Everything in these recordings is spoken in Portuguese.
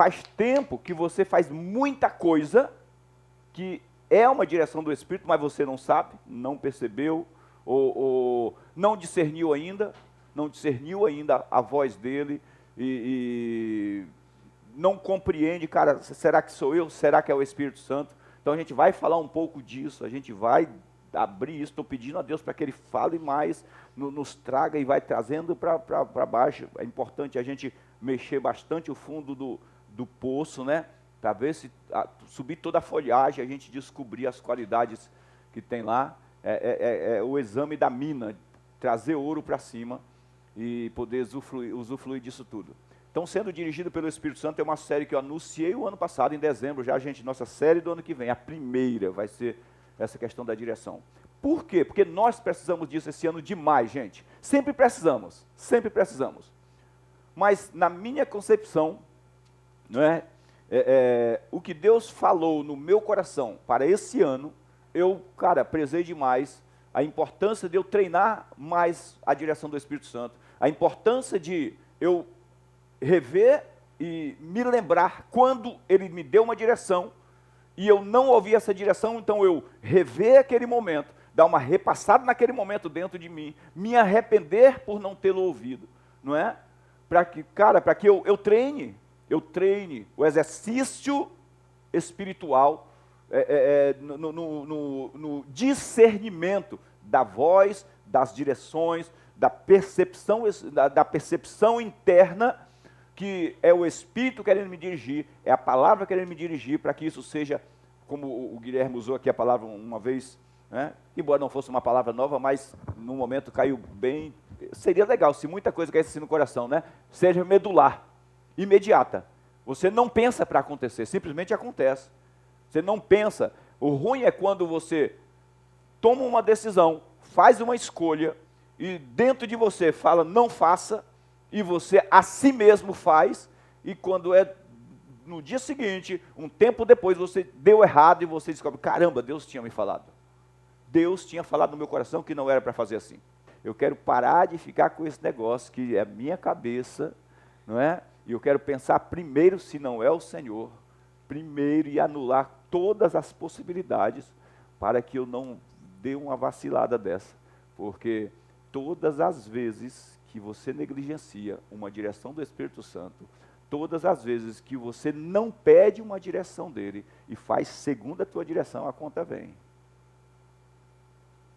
Faz tempo que você faz muita coisa que é uma direção do Espírito, mas você não sabe, não percebeu, ou não discerniu ainda, a voz dele, e não compreende, cara, será que sou eu? Será que é o Espírito Santo? Então a gente vai falar um pouco disso, a gente vai abrir isso, estou pedindo a Deus para que Ele fale mais, nos traga e vai trazendo para baixo. É importante a gente mexer bastante o fundo do poço, né? Para ver se subir toda a folhagem, a gente descobrir as qualidades que tem lá. É o exame da mina, trazer ouro para cima e poder usufruir disso tudo. Então, sendo dirigido pelo Espírito Santo, é uma série que eu anunciei o ano passado, em dezembro, já, gente, nossa série do ano que vem, a primeira vai ser essa questão da direção. Por quê? Porque nós precisamos disso esse ano demais, gente. Sempre precisamos, sempre precisamos. Mas, na minha concepção, não é, o que Deus falou no meu coração para esse ano, eu, cara, prezei demais a importância de eu treinar mais a direção do Espírito Santo, a importância de eu rever e me lembrar quando Ele me deu uma direção e eu não ouvi essa direção, então eu rever aquele momento, dar uma repassada naquele momento dentro de mim, me arrepender por não tê-lo ouvido, não é? Para que, cara, para que eu treine o exercício espiritual no discernimento da voz, das direções, da percepção interna, que é o Espírito querendo me dirigir, é a palavra querendo me dirigir, para que isso seja, como o Guilherme usou aqui a palavra uma vez, né? Embora não fosse uma palavra nova, mas no momento caiu bem. Seria legal se muita coisa caísse assim no coração, né? Seja medular, imediata. Você não pensa para acontecer, simplesmente acontece. Você não pensa. O ruim é quando você toma uma decisão, faz uma escolha, e dentro de você fala, não faça, e você a si mesmo faz, e quando é no dia seguinte, um tempo depois, você deu errado, e você descobre, caramba, Deus tinha me falado. Deus tinha falado no meu coração que não era para fazer assim. Eu quero parar de ficar com esse negócio, que é a minha cabeça, não é? E eu quero pensar primeiro, se não é o Senhor, primeiro, e anular todas as possibilidades, para que eu não dê uma vacilada dessa. Porque todas as vezes que você negligencia uma direção do Espírito Santo, todas as vezes que você não pede uma direção dele e faz segundo a tua direção, a conta vem.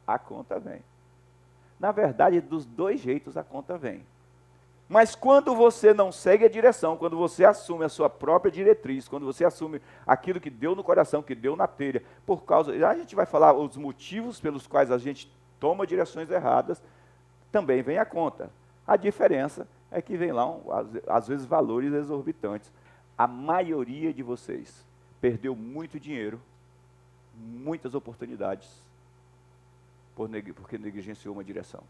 A conta vem. Na verdade, dos dois jeitos a conta vem. Mas quando você não segue a direção, quando você assume a sua própria diretriz, quando você assume aquilo que deu no coração, que deu na telha, por causa... A gente vai falar os motivos pelos quais a gente toma direções erradas, também vem a conta. A diferença é que vem lá, às vezes, valores exorbitantes. A maioria de vocês perdeu muito dinheiro, muitas oportunidades, porque negligenciou uma direção.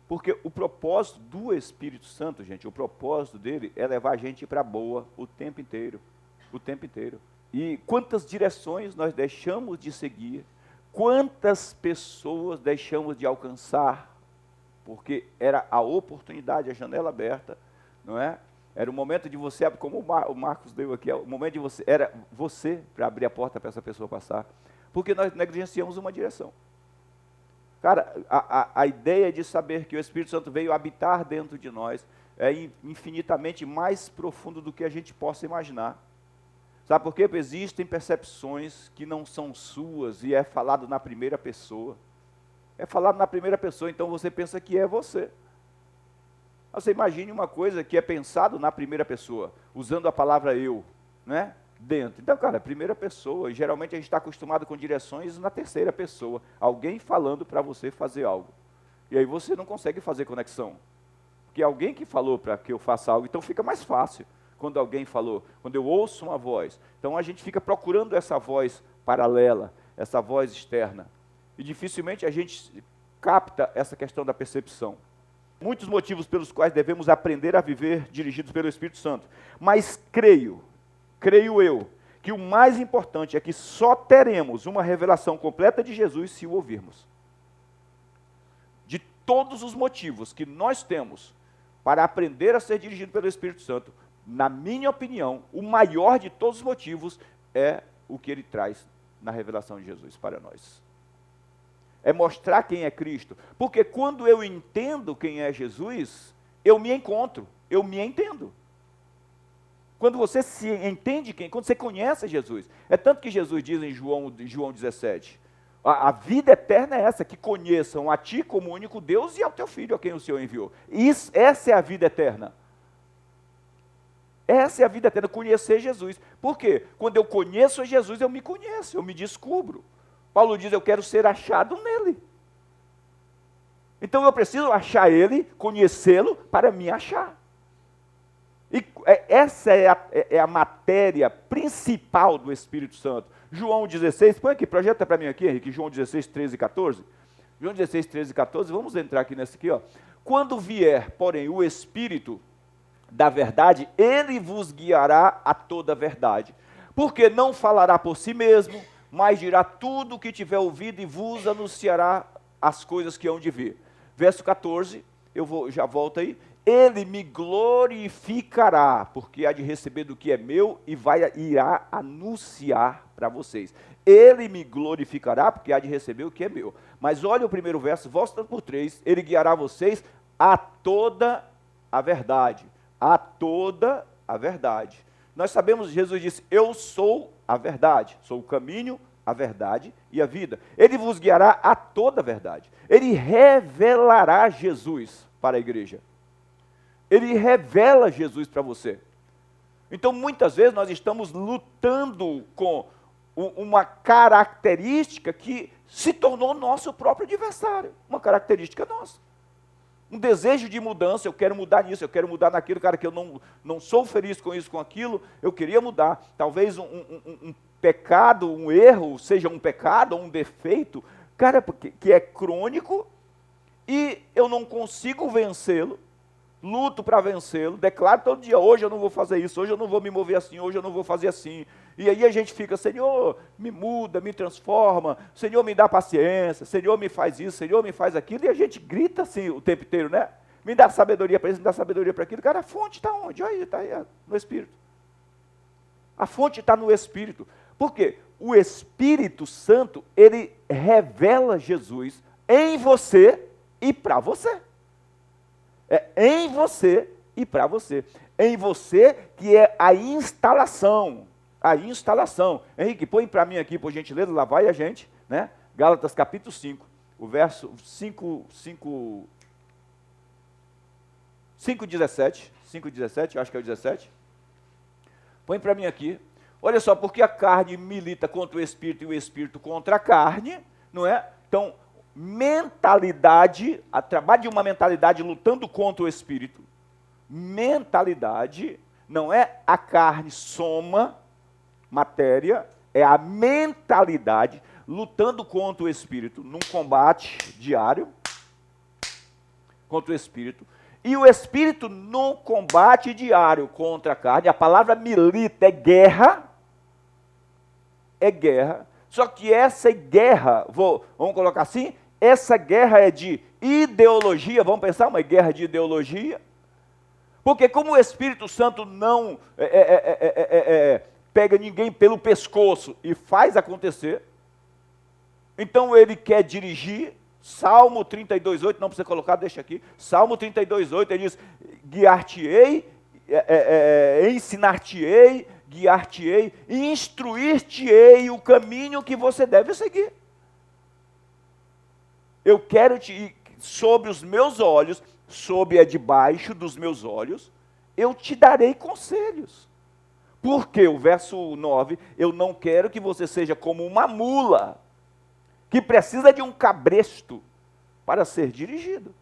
Porque o propósito do Espírito Santo, gente, o propósito dele é levar a gente para boa o tempo inteiro. O tempo inteiro. E quantas direções nós deixamos de seguir, quantas pessoas deixamos de alcançar, porque era a oportunidade, a janela aberta, não é? Era o momento de você, como o Marcos deu aqui, o momento de você, era você para abrir a porta para essa pessoa passar, porque nós negligenciamos uma direção. Cara, a ideia de saber que o Espírito Santo veio habitar dentro de nós é infinitamente mais profundo do que a gente possa imaginar. Sabe por quê? Porque existem percepções que não são suas e é falado na primeira pessoa. É falado na primeira pessoa, então você pensa que é você. Você imagine uma coisa que é pensado na primeira pessoa, usando a palavra eu, né? Dentro. Então, cara, primeira pessoa, e geralmente a gente está acostumado com direções na terceira pessoa, alguém falando para você fazer algo. E aí você não consegue fazer conexão. Porque alguém que falou para que eu faça algo, então fica mais fácil quando alguém falou, quando eu ouço uma voz. Então a gente fica procurando essa voz paralela, essa voz externa. E dificilmente a gente capta essa questão da percepção. Muitos motivos pelos quais devemos aprender a viver dirigidos pelo Espírito Santo. Mas creio eu, que o mais importante é que só teremos uma revelação completa de Jesus se o ouvirmos. De todos os motivos que nós temos para aprender a ser dirigido pelo Espírito Santo, na minha opinião, o maior de todos os motivos é o que ele traz na revelação de Jesus para nós. É mostrar quem é Cristo. Porque quando eu entendo quem é Jesus, eu me encontro, eu me entendo. Quando você se entende quando você conhece Jesus. É tanto que Jesus diz em João 17, a vida eterna é essa, que conheçam a ti como único Deus e ao teu Filho, a quem o Senhor enviou. Essa é a vida eterna. Essa é a vida eterna, conhecer Jesus. Por quê? Quando eu conheço Jesus, eu me conheço, eu me descubro. Paulo diz, eu quero ser achado nele. Então eu preciso achar ele, conhecê-lo, para me achar. E essa é a matéria principal do Espírito Santo. João 16, põe aqui, projeta para mim aqui, Henrique, João 16, 13 e 14. João 16, 13 e 14, vamos entrar aqui nesse aqui, ó. Quando vier, porém, o Espírito da verdade, ele vos guiará a toda a verdade. Porque não falará por si mesmo, mas dirá tudo o que tiver ouvido e vos anunciará as coisas que hão de vir. Verso 14, já volto aí. Ele me glorificará, porque há de receber do que é meu e irá anunciar para vocês. Ele me glorificará, porque há de receber o que é meu. Mas olha o primeiro verso, volta por 3. Ele guiará vocês a toda a verdade. A toda a verdade. Nós sabemos, Jesus disse, eu sou a verdade, sou o caminho, a verdade e a vida. Ele vos guiará a toda a verdade. Ele revelará Jesus para a igreja. Ele revela Jesus para você. Então, muitas vezes, nós estamos lutando com uma característica que se tornou nosso próprio adversário. Uma característica nossa. Um desejo de mudança, eu quero mudar nisso, eu quero mudar naquilo, cara, que eu não sou feliz com isso, com aquilo, eu queria mudar. Talvez um pecado, um erro, seja um pecado ou um defeito, cara, que é crônico, e eu não consigo vencê-lo, luto para vencê-lo, declaro todo dia, hoje eu não vou fazer isso, hoje eu não vou me mover assim, hoje eu não vou fazer assim. E aí a gente fica, Senhor, me muda, me transforma, Senhor, me dá paciência, Senhor, me faz isso, Senhor, me faz aquilo, e a gente grita assim o tempo inteiro, né? Me dá sabedoria para isso, me dá sabedoria para aquilo. Cara, a fonte está onde? Olha aí, está aí, no Espírito. A fonte está no Espírito. Por quê? O Espírito Santo, ele revela Jesus em você e para você. É em você e para você. Em você que é a instalação. A instalação. Henrique, põe para mim aqui, por gentileza, lá vai a gente, né? Gálatas capítulo 5, o verso 5:17, eu acho que é o 17. Põe para mim aqui. Olha só, porque a carne milita contra o Espírito e o Espírito contra a carne, não é? Então, mentalidade, trabalho de uma mentalidade lutando contra o Espírito. Mentalidade não é a carne soma, matéria, é a mentalidade lutando contra o Espírito, num combate diário contra o Espírito, e o Espírito num combate diário contra a carne. A palavra milita é guerra, só que essa guerra, vamos colocar assim, essa guerra é de ideologia, vamos pensar, uma guerra de ideologia, porque como o Espírito Santo não pega ninguém pelo pescoço e faz acontecer, então ele quer dirigir. Salmo 32:8, não precisa colocar, deixa aqui, Salmo 32:8, ele diz, guiar-te-ei, ensinar-te-ei, guiar-te-ei, e instruir-te-ei o caminho que você deve seguir. Eu quero te, sobre os meus olhos, debaixo dos meus olhos, eu te darei conselhos. Porque o verso 9, eu não quero que você seja como uma mula, que precisa de um cabresto para ser dirigido.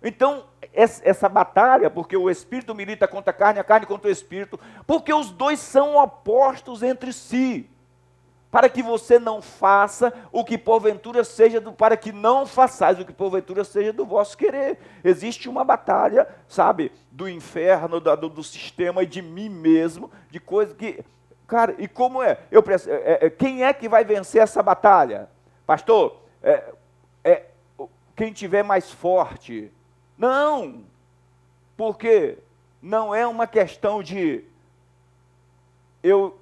Então, essa batalha, porque o Espírito milita contra a carne contra o Espírito, porque os dois são opostos entre si, para que você não faça o que porventura seja, para que não façais o que porventura seja do vosso querer. Existe uma batalha, sabe, do inferno, do sistema e de mim mesmo, de coisas que... Cara, e como é? Quem é que vai vencer essa batalha? Pastor, quem tiver mais forte. Não. Por quê? não é uma questão de eu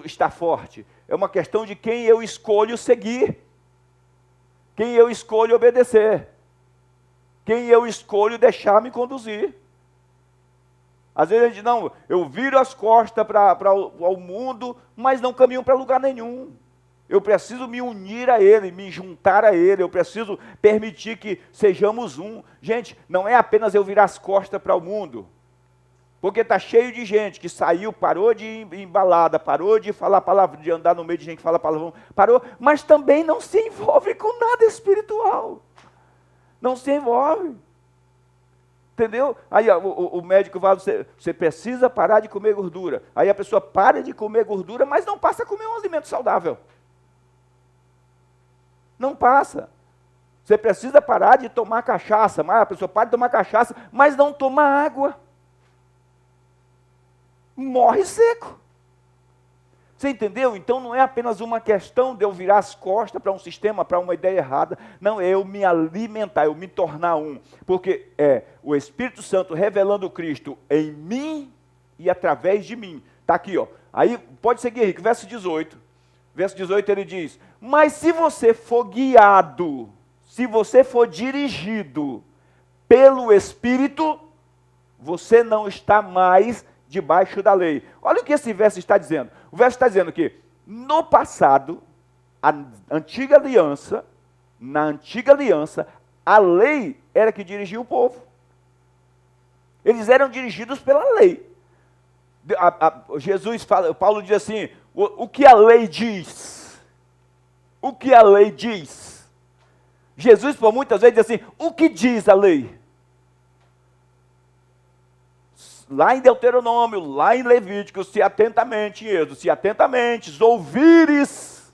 estar forte. É uma questão de quem eu escolho seguir, quem eu escolho obedecer, quem eu escolho deixar me conduzir. Às vezes a gente, não, eu viro as costas para o mundo, mas não caminho para lugar nenhum. Eu preciso me unir a Ele, me juntar a Ele, eu preciso permitir que sejamos um. Gente, não é apenas eu virar as costas para o mundo, porque está cheio de gente que saiu, parou de ir em balada, parou de falar palavra, de andar no meio de gente que fala palavrão, parou, mas também não se envolve com nada espiritual. Não se envolve. Entendeu? Aí o médico fala, você precisa parar de comer gordura. Aí a pessoa para de comer gordura, mas não passa a comer um alimento saudável. Não passa. Você precisa parar de tomar cachaça, mas a pessoa para de tomar cachaça, mas não toma água. Morre seco. Você entendeu? Então não é apenas uma questão de eu virar as costas para um sistema, para uma ideia errada. Não, é eu me alimentar, eu me tornar um. Porque é o Espírito Santo revelando Cristo em mim e através de mim. Está aqui, ó. Aí pode seguir, Henrique, verso 18. Verso 18 ele diz, mas se você for guiado, se você for dirigido pelo Espírito, você não está mais debaixo da lei. Olha o que esse verso está dizendo. O verso está dizendo que, no passado, na antiga aliança, a lei era que dirigia o povo. Eles eram dirigidos pela lei. Jesus fala, Paulo diz assim, o que a lei diz? O que a lei diz? Jesus, por muitas vezes, diz assim, o que diz a lei? Lá em Deuteronômio, lá em Levítico, se atentamente, em Êxodo, se atentamente ouvires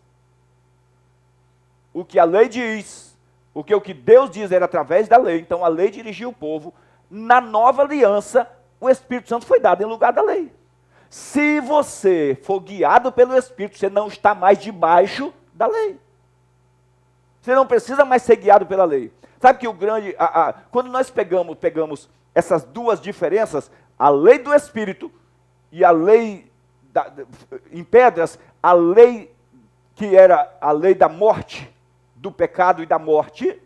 o que a lei diz, porque o que Deus diz era através da lei, então a lei dirigia o povo. Na nova aliança, o Espírito Santo foi dado em lugar da lei. Se você for guiado pelo Espírito, você não está mais debaixo da lei. Você não precisa mais ser guiado pela lei. Sabe que o grande, quando nós pegamos essas duas diferenças, a lei do Espírito e a lei em pedras, a lei que era a lei da morte, do pecado e da morte,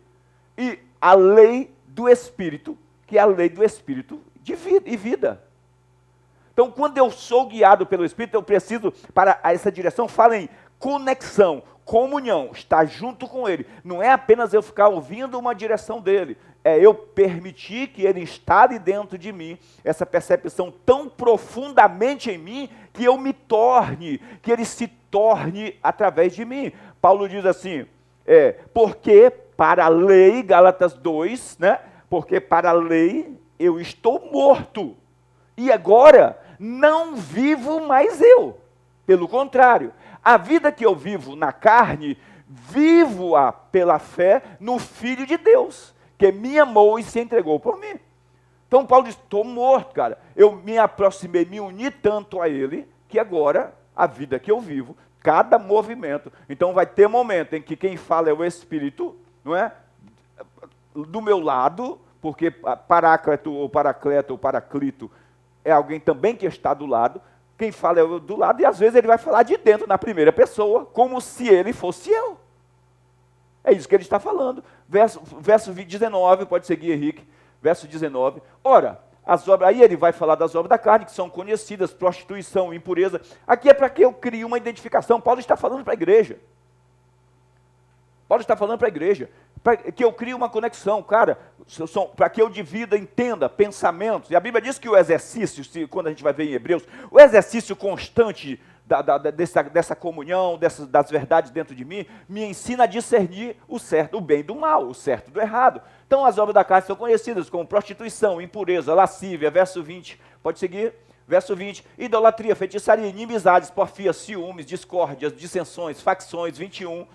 e a lei do Espírito, que é a lei do Espírito de vida e vida. Então, quando eu sou guiado pelo Espírito, eu preciso, para essa direção, fala em conexão, comunhão, estar junto com Ele. Não é apenas eu ficar ouvindo uma direção dele, é eu permitir que Ele instale dentro de mim essa percepção tão profundamente em mim, que eu me torne, que Ele se torne através de mim. Paulo diz assim, porque para a lei, Gálatas 2, né? Porque para a lei eu estou morto, e agora não vivo mais eu. Pelo contrário, a vida que eu vivo na carne, vivo-a pela fé no Filho de Deus, que me amou e se entregou por mim. Então Paulo diz, estou morto, cara. Eu me aproximei, me uni tanto a Ele, que agora a vida que eu vivo, cada movimento. Então vai ter momento em que quem fala é o Espírito, não é? Do meu lado, porque paráclito ou paracleto ou paraclito é alguém também que está do lado. Quem fala é do lado, e às vezes ele vai falar de dentro, na primeira pessoa, como se ele fosse eu. É isso que ele está falando. Verso 19, pode seguir, Henrique. Verso 19. Ora, as obras, aí ele vai falar das obras da carne, que são conhecidas, prostituição, impureza. Aqui é para que eu crie uma identificação. Paulo está falando para a igreja. Paulo está falando para a igreja. Para que eu crie uma conexão, cara, para que eu divida, entenda pensamentos. E a Bíblia diz que o exercício, quando a gente vai ver em Hebreus, o exercício constante dessa comunhão, das verdades dentro de mim, me ensina a discernir o certo, o bem do mal, o certo do errado. Então as obras da carne são conhecidas como prostituição, impureza, lascívia, verso 20, pode seguir? Verso 20, idolatria, feitiçaria, inimizades, porfias, ciúmes, discórdias, dissensões, facções, 21,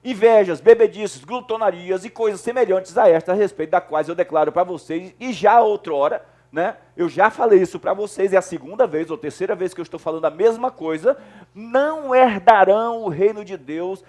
invejas, bebedices, glutonarias e coisas semelhantes a estas, a respeito das quais eu declaro para vocês, e já outrora, né, eu já falei isso para vocês, é a segunda vez ou terceira vez que eu estou falando a mesma coisa, não herdarão o reino de Deus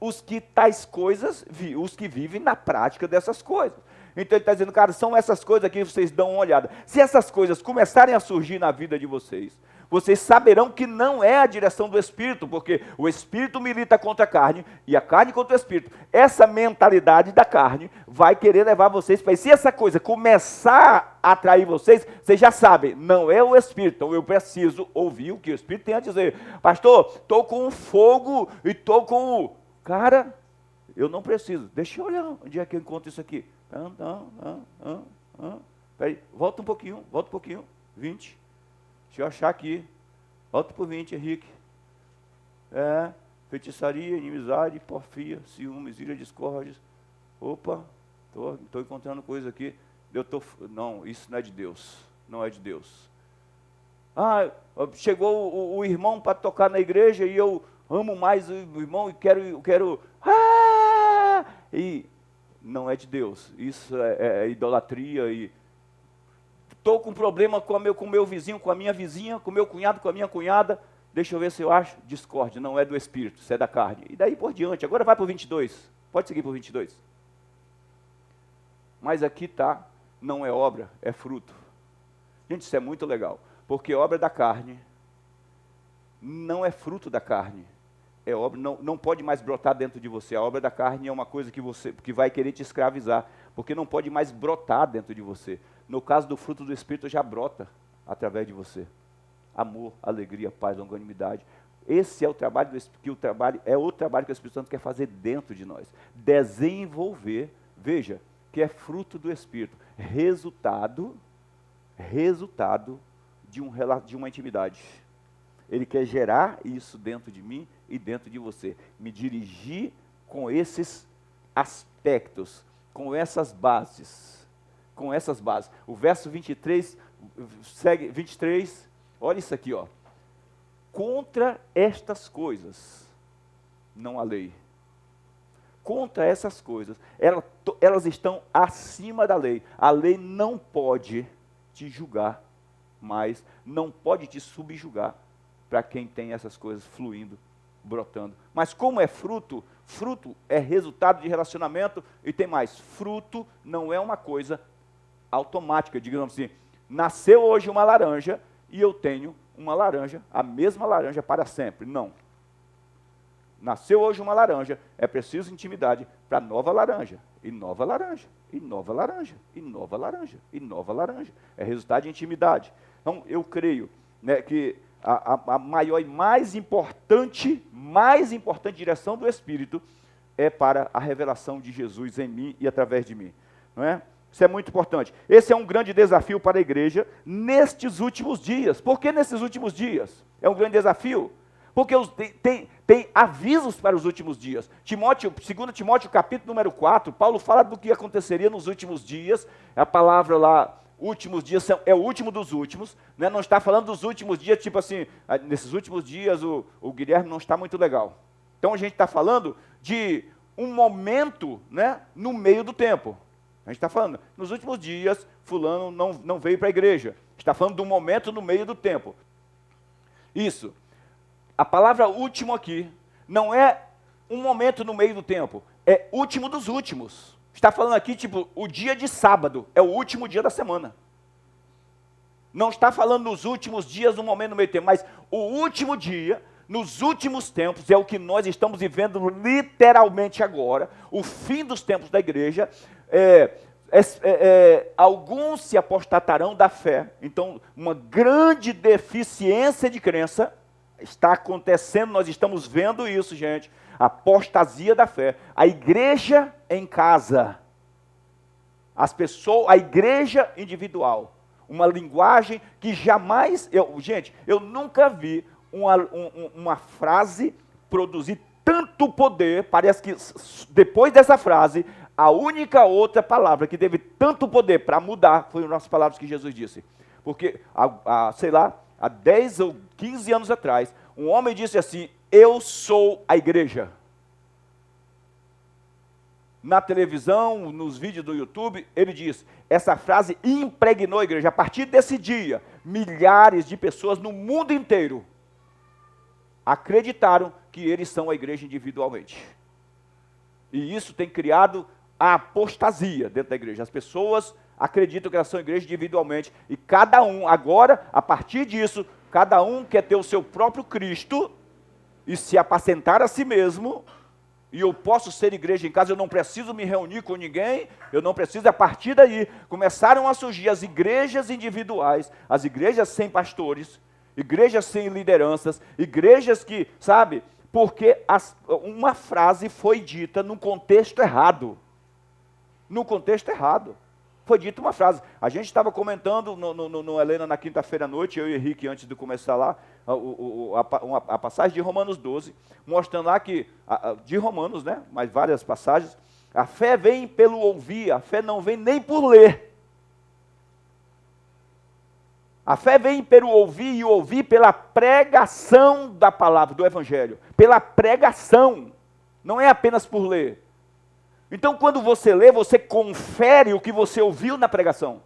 os que tais coisas, os que vivem na prática dessas coisas. Então ele está dizendo, cara, são essas coisas aqui que vocês dão uma olhada. Se essas coisas começarem a surgir na vida de vocês, vocês saberão que não é a direção do Espírito, porque o Espírito milita contra a carne e a carne contra o Espírito. Essa mentalidade da carne vai querer levar vocês para isso. Se essa coisa começar a atrair vocês, vocês já sabem, não é o Espírito. Então eu preciso ouvir o que o Espírito tem a dizer. Pastor, estou com um fogo e estou com o... Cara, eu não preciso. Deixa eu olhar onde é que eu encontro isso aqui. Peraí, volta um pouquinho. 20. Deixa eu achar aqui. Volta por 20, Henrique. Feitiçaria, inimizade, porfia, ciúmes, ira, discórdia. Opa, estou encontrando coisa aqui. Não, isso não é de Deus. Não é de Deus. Chegou o irmão para tocar na igreja e eu amo mais o irmão e quero. E não é de Deus. Isso é idolatria e... Estou com problema com o meu vizinho, com a minha vizinha, com o meu cunhado, com a minha cunhada. Deixa eu ver se eu acho. Discórdia, não é do Espírito, isso é da carne. E daí por diante. Agora vai para o 22. Pode seguir para o 22. Mas aqui tá, não é obra, é fruto. Gente, isso é muito legal. Porque obra da carne não é fruto da carne. É obra, não pode mais brotar dentro de você. A obra da carne é uma coisa que vai querer te escravizar. Porque não pode mais brotar dentro de você. No caso do fruto do Espírito, já brota através de você. Amor, alegria, paz, longanimidade. Esse é o trabalho do Espírito, o trabalho que o Espírito Santo quer fazer dentro de nós. Desenvolver, veja, que é fruto do Espírito. Resultado de uma intimidade. Ele quer gerar isso dentro de mim e dentro de você. Me dirigir com esses aspectos, com essas bases. O verso 23, segue 23, olha isso aqui, ó. Contra estas coisas, não há lei. Contra essas coisas, elas estão acima da lei. A lei não pode te julgar, mas não pode te subjugar para quem tem essas coisas fluindo, brotando. Mas como é fruto é resultado de relacionamento e tem mais. Fruto não é uma coisa automática, digamos assim. Nasceu hoje uma laranja e eu tenho uma laranja, a mesma laranja para sempre. Não. Nasceu hoje uma laranja, é preciso intimidade para nova laranja, e nova laranja, e nova laranja, e nova laranja, e nova laranja. É resultado de intimidade. Então, eu creio, né, que a maior e mais importante direção do Espírito é para a revelação de Jesus em mim e através de mim. Não é? Isso é muito importante. Esse é um grande desafio para a igreja nestes últimos dias. Por que nesses últimos dias? É um grande desafio? Porque tem avisos para os últimos dias. 2 Timóteo, capítulo número 4, Paulo fala do que aconteceria nos últimos dias. A palavra lá, últimos dias, é o último dos últimos. Né? Não está falando dos últimos dias, tipo assim, nesses últimos dias o Guilherme não está muito legal. Então a gente está falando de um momento, né, no meio do tempo. A gente está falando, nos últimos dias, fulano não veio para a igreja. Está falando de um momento no meio do tempo. Isso. A palavra último aqui não é um momento no meio do tempo, é último dos últimos. Está falando aqui, tipo, o dia de sábado é o último dia da semana. Não está falando nos últimos dias, no momento no meio do tempo, mas o último dia, nos últimos tempos, é o que nós estamos vivendo literalmente agora, o fim dos tempos da igreja. Alguns se apostatarão da fé. Então, uma grande deficiência de crença está acontecendo, nós estamos vendo isso, gente. Apostasia da fé. A igreja em casa, a igreja individual, uma linguagem que jamais, eu nunca vi uma frase produzir tanto poder. Parece que depois dessa frase, a única outra palavra que teve tanto poder para mudar foi as nossas palavras que Jesus disse. Porque, há 10 ou 15 anos atrás, um homem disse assim: eu sou a igreja. Na televisão, nos vídeos do YouTube, ele diz, essa frase impregnou a igreja. A partir desse dia, milhares de pessoas no mundo inteiro acreditaram que eles são a igreja individualmente. E isso tem criado a apostasia dentro da igreja. As pessoas acreditam que elas são igreja individualmente, e cada um, agora, a partir disso, cada um quer ter o seu próprio Cristo e se apacentar a si mesmo, e eu posso ser igreja em casa, eu não preciso me reunir com ninguém, eu não preciso, a partir daí, começaram a surgir as igrejas individuais, as igrejas sem pastores, igrejas sem lideranças, igrejas que, sabe, porque uma frase foi dita num contexto errado. No contexto errado. Foi dita uma frase. A gente estava comentando no Helena na quinta-feira à noite, eu e o Henrique, antes de começar lá, a passagem de Romanos 12, mostrando lá que, de Romanos, né, mas várias passagens, a fé vem pelo ouvir, a fé não vem nem por ler. A fé vem pelo ouvir e ouvir pela pregação da palavra, do evangelho. Pela pregação, não é apenas por ler. Então, quando você lê, você confere o que você ouviu na pregação.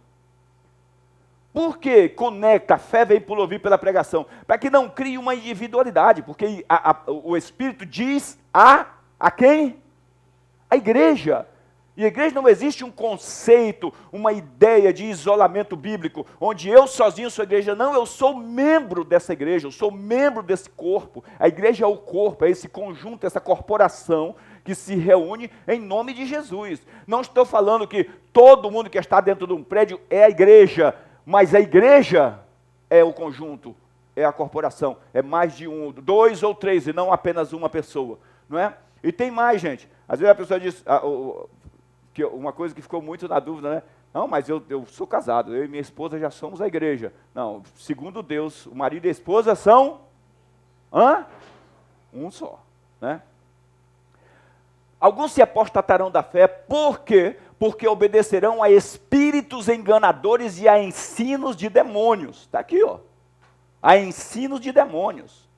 Por que conecta? A fé vem por ouvir pela pregação. Para que não crie uma individualidade, porque o Espírito diz a quem? A igreja. E a igreja não existe um conceito, uma ideia de isolamento bíblico, onde eu sozinho sou igreja. Não, eu sou membro dessa igreja, eu sou membro desse corpo. A igreja é o corpo, é esse conjunto, essa corporação que se reúne em nome de Jesus. Não estou falando que todo mundo que está dentro de um prédio é a igreja, mas a igreja é o conjunto, é a corporação, é mais de um, 2 ou 3, e não apenas uma pessoa, não é? E tem mais, gente. Às vezes a pessoa diz, que uma coisa que ficou muito na dúvida, né? Não, mas eu sou casado, eu e minha esposa já somos a igreja. Não, segundo Deus, o marido e a esposa são um só, né? Alguns se apostatarão da fé, por quê? Porque obedecerão a espíritos enganadores e a ensinos de demônios. Está aqui, ó. A ensinos de demônios.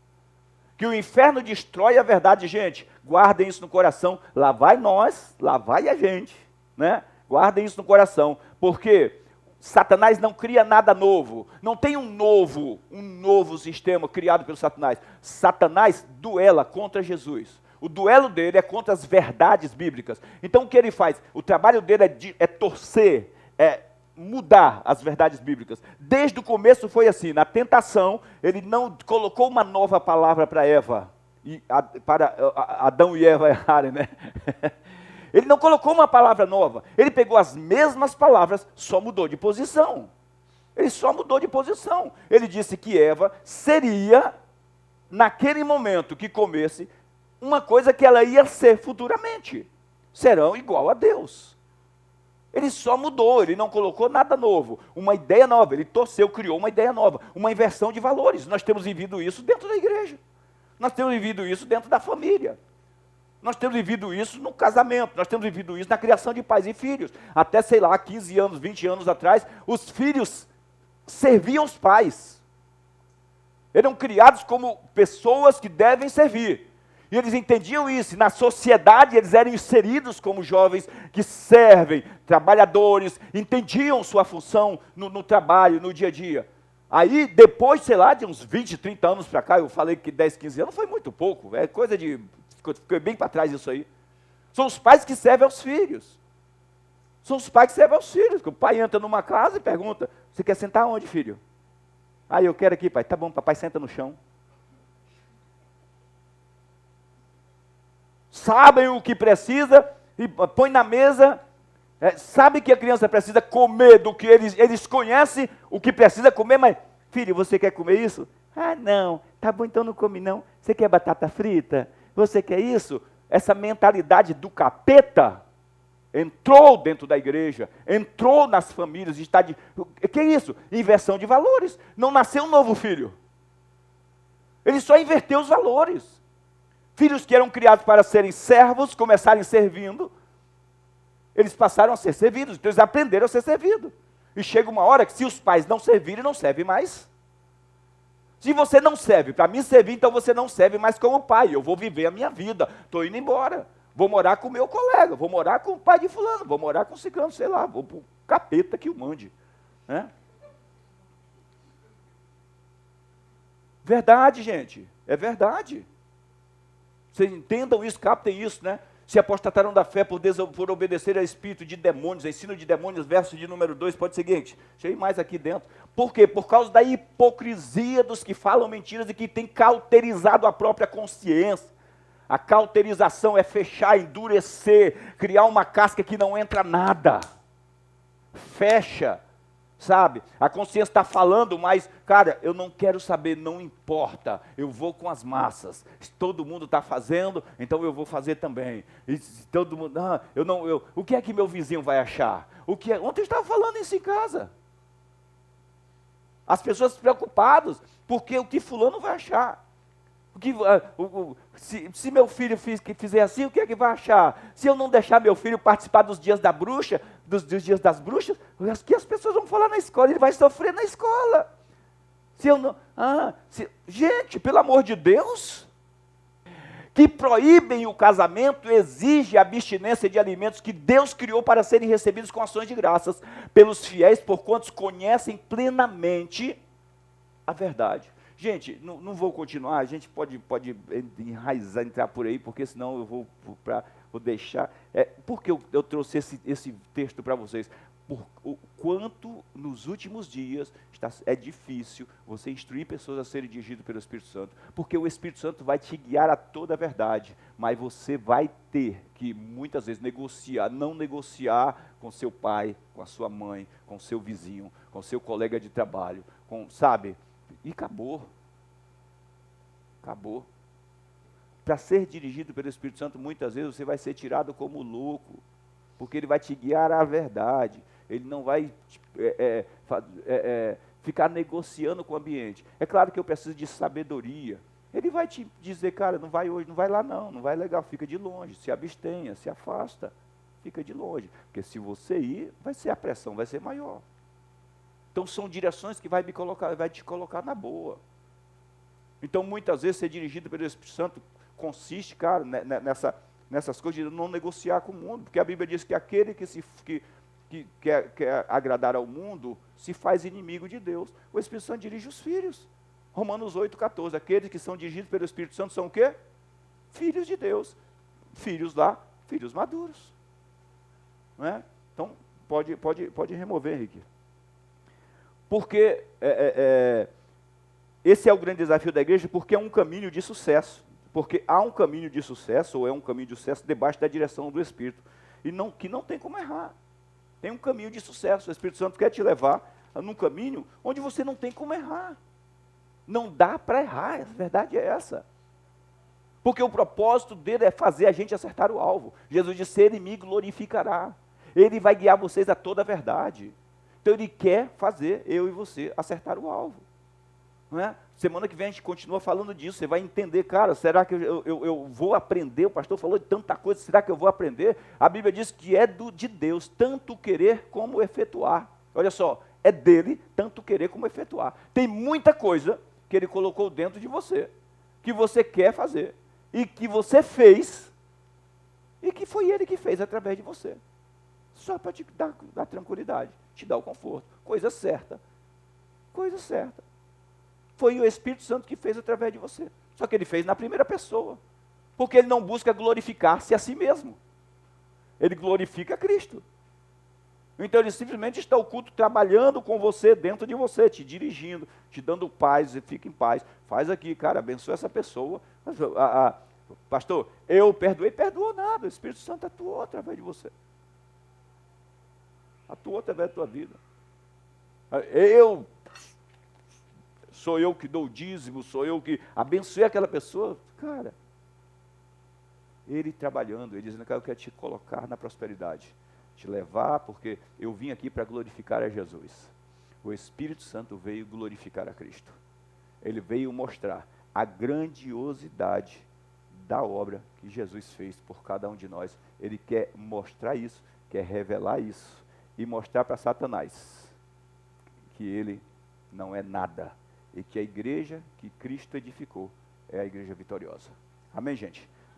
Que o inferno destrói a verdade, gente. Guardem isso no coração. Lá vai nós, lá vai a gente, né? Guardem isso no coração. Porque Satanás não cria nada novo. Não tem um novo sistema criado pelo Satanás. Satanás duela contra Jesus. O duelo dele é contra as verdades bíblicas. Então o que ele faz? O trabalho dele é torcer, é mudar as verdades bíblicas. Desde o começo foi assim, na tentação, ele não colocou uma nova palavra para Eva, para Adão e Eva errarem, né? Ele não colocou uma palavra nova, ele pegou as mesmas palavras, só mudou de posição. Ele só mudou de posição. Ele disse que Eva seria, naquele momento que comesse, uma coisa que ela ia ser futuramente. Serão igual a Deus. Ele só mudou, ele não colocou nada novo, uma ideia nova, ele torceu, criou uma ideia nova, uma inversão de valores. Nós temos vivido isso dentro da igreja, nós temos vivido isso dentro da família, nós temos vivido isso no casamento, nós temos vivido isso na criação de pais e filhos. Até, sei lá, 15 anos, 20 anos atrás, os filhos serviam os pais, eram criados como pessoas que devem servir. E eles entendiam isso, na sociedade eles eram inseridos como jovens que servem, trabalhadores, entendiam sua função no trabalho, no dia a dia. Aí, depois, sei lá, de uns 20, 30 anos para cá, eu falei que 10, 15 anos foi muito pouco, é coisa de, ficou bem para trás isso aí. São os pais que servem aos filhos. São os pais que servem aos filhos, que o pai entra numa casa e pergunta, você quer sentar onde, filho? Ah, eu quero aqui, pai. Tá bom, papai senta no chão. Sabem o que precisa e põe na mesa, sabe que a criança precisa comer do que eles conhecem o que precisa comer, mas, filho, você quer comer isso? Ah, não, tá bom, então não come não. Você quer batata frita? Você quer isso? Essa mentalidade do capeta entrou dentro da igreja, entrou nas famílias, que é isso? Inversão de valores. Não nasceu um novo filho. Ele só inverteu os valores. Filhos que eram criados para serem servos, começarem servindo, eles passaram a ser servidos, então eles aprenderam a ser servidos. E chega uma hora que se os pais não servirem, não serve mais. Se você não serve para me servir, então você não serve mais como pai. Eu vou viver a minha vida, estou indo embora. Vou morar com o meu colega, vou morar com o pai de fulano, vou morar com o ciclano, sei lá, vou para o capeta que o mande. Né? Verdade, gente, é verdade. Vocês entendam isso, captem isso, né? Se apostataram da fé por obedecer a espírito de demônios, ensino de demônios, verso de número 2, pode ser seguinte, deixa eu ir mais aqui dentro. Por quê? Por causa da hipocrisia dos que falam mentiras e que têm cauterizado a própria consciência. A cauterização é fechar, endurecer, criar uma casca que não entra nada. Fecha, sabe? A consciência está falando, mas, cara, eu não quero saber, não importa. Eu vou com as massas. Todo mundo está fazendo, então eu vou fazer também. E todo mundo, o que é que meu vizinho vai achar? Ontem eu estava falando isso em casa. As pessoas preocupadas, porque o que fulano vai achar? Se meu filho fizer assim, o que é que vai achar? Se eu não deixar meu filho participar dos dias da bruxa, dos dias das bruxas, o que as pessoas vão falar na escola? Ele vai sofrer na escola. Se eu não, gente, pelo amor de Deus, que proíbem o casamento, exige a abstinência de alimentos que Deus criou para serem recebidos com ações de graças pelos fiéis, por quantos conhecem plenamente a verdade. Gente, não vou continuar, a gente pode enraizar, entrar por aí, porque senão eu vou deixar. Por que eu trouxe esse texto para vocês? Por o quanto nos últimos dias é difícil você instruir pessoas a serem dirigidas pelo Espírito Santo, porque o Espírito Santo vai te guiar a toda a verdade, mas você vai ter que muitas vezes não negociar com seu pai, com a sua mãe, com seu vizinho, com seu colega de trabalho, sabe? E acabou. Acabou. Para ser dirigido pelo Espírito Santo, muitas vezes você vai ser tirado como louco, porque ele vai te guiar à verdade. Ele não vai ficar negociando com o ambiente. É claro que eu preciso de sabedoria. Ele vai te dizer, cara, não vai hoje, não vai lá não vai legal, fica de longe, se abstenha, se afasta, fica de longe. Porque se você ir, a pressão vai ser maior. Então são direções que vai te colocar na boa. Então muitas vezes ser dirigido pelo Espírito Santo consiste, cara, nessas coisas de não negociar com o mundo, porque a Bíblia diz que aquele que quer agradar ao mundo se faz inimigo de Deus. O Espírito Santo dirige os filhos. Romanos 8,14, aqueles que são dirigidos pelo Espírito Santo são o quê? Filhos de Deus. Filhos maduros. Não é? Então pode remover, Henrique. Porque esse é o grande desafio da igreja, porque é um caminho de sucesso. Porque há um caminho de sucesso, ou é um caminho de sucesso, debaixo da direção do Espírito. Que não tem como errar. Tem um caminho de sucesso. O Espírito Santo quer te levar num caminho onde você não tem como errar. Não dá para errar, a verdade é essa. Porque o propósito dele é fazer a gente acertar o alvo. Jesus disse, ele me glorificará. Ele vai guiar vocês a toda a verdade. Então ele quer fazer eu e você acertar o alvo. Não é? Semana que vem a gente continua falando disso, você vai entender, cara, será que eu vou aprender? O pastor falou de tanta coisa, será que eu vou aprender? A Bíblia diz que é de Deus, tanto querer como efetuar. Olha só, é dele, tanto querer como efetuar. Tem muita coisa que ele colocou dentro de você, que você quer fazer, e que você fez, e que foi ele que fez através de você. Só para te dar tranquilidade, te dar o conforto. Coisa certa. Coisa certa. Foi o Espírito Santo que fez através de você. Só que ele fez na primeira pessoa. Porque ele não busca glorificar-se a si mesmo. Ele glorifica Cristo. Então ele simplesmente está oculto, trabalhando com você, dentro de você, te dirigindo, te dando paz, e fica em paz. Faz aqui, cara, abençoa essa pessoa. Pastor, eu perdoei, perdoou nada. O Espírito Santo atuou através de você. Atuou através da tua vida. Sou eu que dou o dízimo, sou eu que abençoei aquela pessoa. Cara, ele trabalhando, ele dizendo que eu quero te colocar na prosperidade, te levar, porque eu vim aqui para glorificar a Jesus. O Espírito Santo veio glorificar a Cristo. Ele veio mostrar a grandiosidade da obra que Jesus fez por cada um de nós. Ele quer mostrar isso, quer revelar isso, e mostrar para Satanás que ele não é nada, e que a igreja que Cristo edificou é a igreja vitoriosa. Amém, gente?